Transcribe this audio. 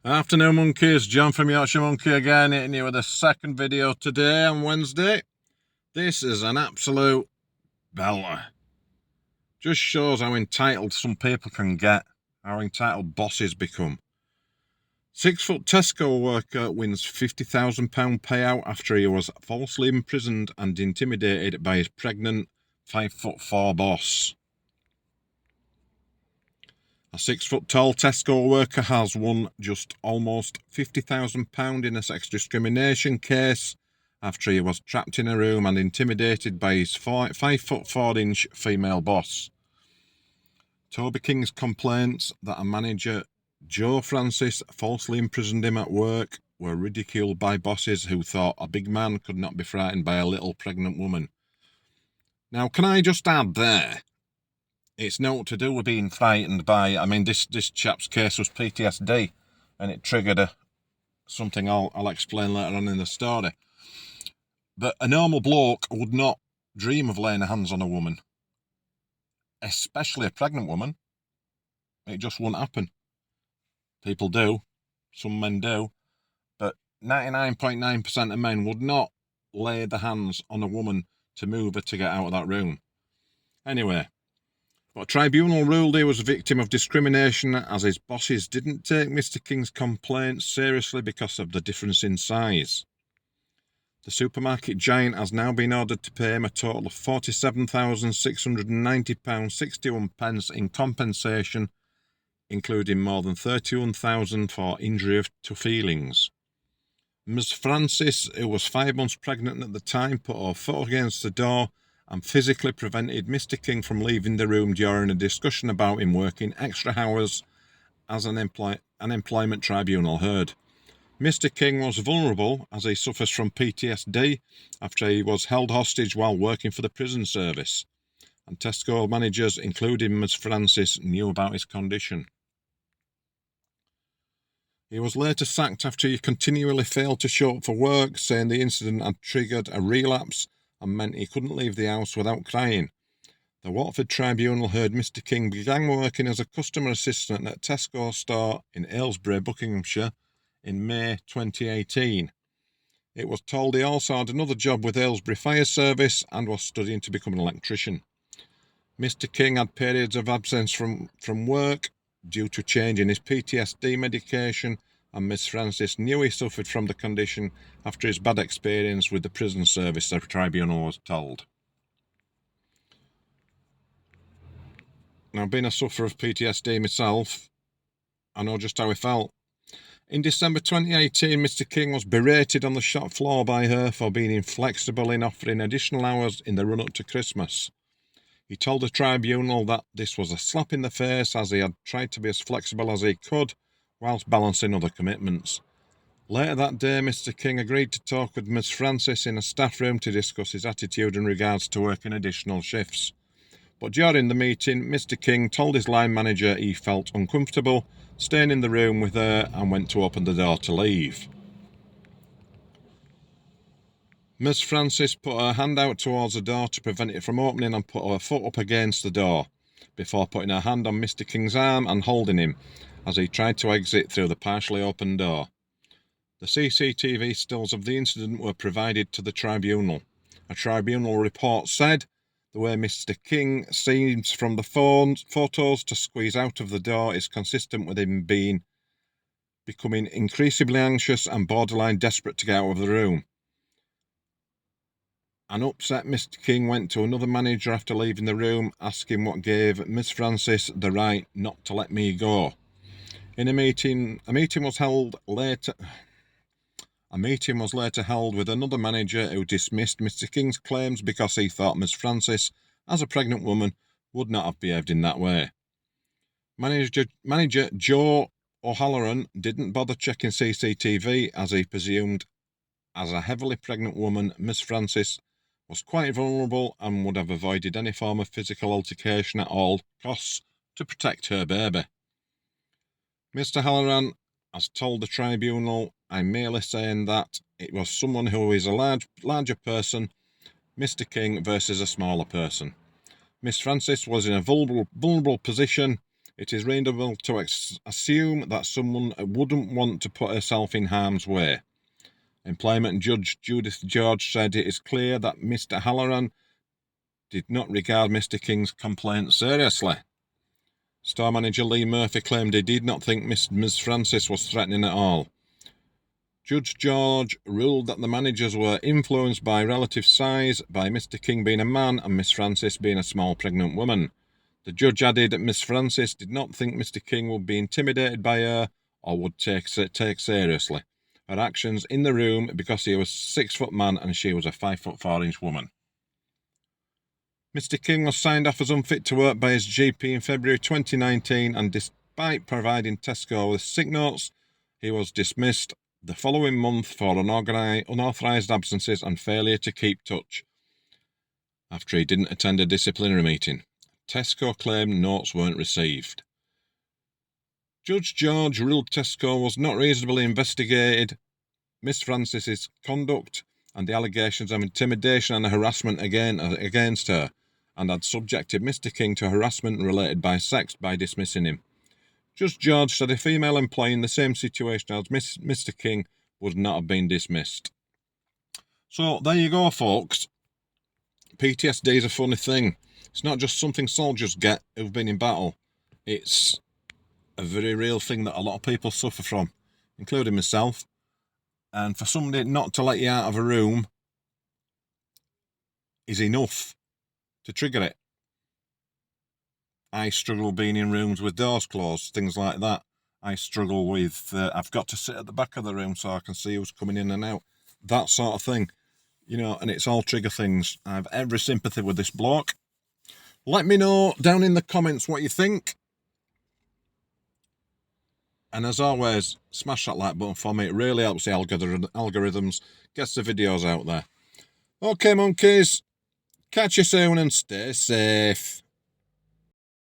Afternoon monkeys, John from Yorkshire Monkey again, hitting you with a second video today on Wednesday. This is an absolute belter. Just shows how entitled some people can get, how entitled bosses become. 6-foot Tesco worker wins £50,000 payout after he was falsely imprisoned and intimidated by his pregnant 5'4" boss. A 6-foot-tall Tesco worker has won just almost £50,000 in a sex discrimination case after he was trapped in a room and intimidated by his 5'4" female boss. Toby King's complaints that a manager, Joe Francis, falsely imprisoned him at work were ridiculed by bosses who thought a big man could not be frightened by a little pregnant woman. Now, can I just add there, it's not to do with being frightened by, this chap's case was PTSD, and it triggered something I'll explain later on in the story. But a normal bloke would not dream of laying hands on a woman, especially a pregnant woman. It just won't happen. People do, some men do, but 99.9% of men would not lay their hands on a woman to move her to get out of that room. Anyway, but a tribunal ruled he was a victim of discrimination as his bosses didn't take Mr. King's complaints seriously because of the difference in size. The supermarket giant has now been ordered to pay him a total of £47,690.61 in compensation, including more than £31,000 for injury to feelings. Ms. Francis, who was 5 months pregnant at the time, put her foot against the door and physically prevented Mr. King from leaving the room during a discussion about him working extra hours, as an employment tribunal heard. Mr. King was vulnerable as he suffers from PTSD after he was held hostage while working for the prison service, and Tesco managers, including Ms. Francis, knew about his condition. He was later sacked after he continually failed to show up for work, saying the incident had triggered a relapse and meant he couldn't leave the house without crying. The Watford Tribunal heard Mr. King began working as a customer assistant at a Tesco store in Aylesbury, Buckinghamshire, in May 2018. It was told he also had another job with Aylesbury Fire Service and was studying to become an electrician. Mr. King had periods of absence from work due to change in his PTSD medication, and Miss Francis knew he suffered from the condition after his bad experience with the prison service, the tribunal was told. Now, being a sufferer of PTSD myself, I know just how he felt. In December 2018, Mr. King was berated on the shop floor by her for being inflexible in offering additional hours in the run-up to Christmas. He told the tribunal that this was a slap in the face as he had tried to be as flexible as he could whilst balancing other commitments. Later that day, Mr. King agreed to talk with Ms. Francis in a staff room to discuss his attitude in regards to working additional shifts. But during the meeting, Mr. King told his line manager he felt uncomfortable staying in the room with her and went to open the door to leave. Ms. Francis put her hand out towards the door to prevent it from opening and put her foot up against the door, before putting her hand on Mr. King's arm and holding him as he tried to exit through the partially open door. The CCTV stills of the incident were provided to the tribunal. A tribunal report said the way Mr. King seems from the photos to squeeze out of the door is consistent with him becoming increasingly anxious and borderline desperate to get out of the room. An upset Mr. King went to another manager after leaving the room, asking what gave Miss Francis the right not to let me go. A meeting was later held with another manager who dismissed Mr. King's claims because he thought Miss Francis, as a pregnant woman, would not have behaved in that way. Manager Joe O'Halloran didn't bother checking CCTV as he presumed, as a heavily pregnant woman, Miss Francis was quite vulnerable and would have avoided any form of physical altercation at all costs to protect her baby. Mr. Halloran has told the tribunal, "I'm merely saying that it was someone who is a larger person, Mr. King, versus a smaller person. Miss Francis was in a vulnerable position It is reasonable to assume that someone wouldn't want to put herself in harm's way. Employment Judge Judith George said it is clear that Mr. Halloran did not regard Mr. King's complaint seriously. Store manager Lee Murphy claimed he did not think Ms. Francis was threatening at all. Judge George ruled that the managers were influenced by relative size, by Mr. King being a man and Miss Francis being a small pregnant woman. The judge added that Miss Francis did not think Mr. King would be intimidated by her or would take seriously her actions in the room because he was a 6-foot man and she was a 5'4" woman. Mr. King was signed off as unfit to work by his GP in February 2019, and despite providing Tesco with sick notes, he was dismissed the following month for unauthorised absences and failure to keep touch after he didn't attend a disciplinary meeting. Tesco claimed notes weren't received. Judge George ruled Tesco was not reasonably investigated Miss Francis's conduct and the allegations of intimidation and harassment against her, and had subjected Mr. King to harassment related by sex by dismissing him. Judge George said a female employee in the same situation as Mr. King would not have been dismissed. So there you go, folks. PTSD is a funny thing. It's not just something soldiers get who've been in battle. It's a very real thing that a lot of people suffer from, including myself. And for somebody not to let you out of a room is enough to trigger it. I struggle being in rooms with doors closed, things like that. I struggle with, I've got to sit at the back of the room so I can see who's coming in and out. That sort of thing. And it's all trigger things. I have every sympathy with this bloke. Let me know down in the comments what you think. And as always, smash that like button for me. It really helps the algorithms, gets the videos out there. Okay, monkeys. Catch you soon and stay safe.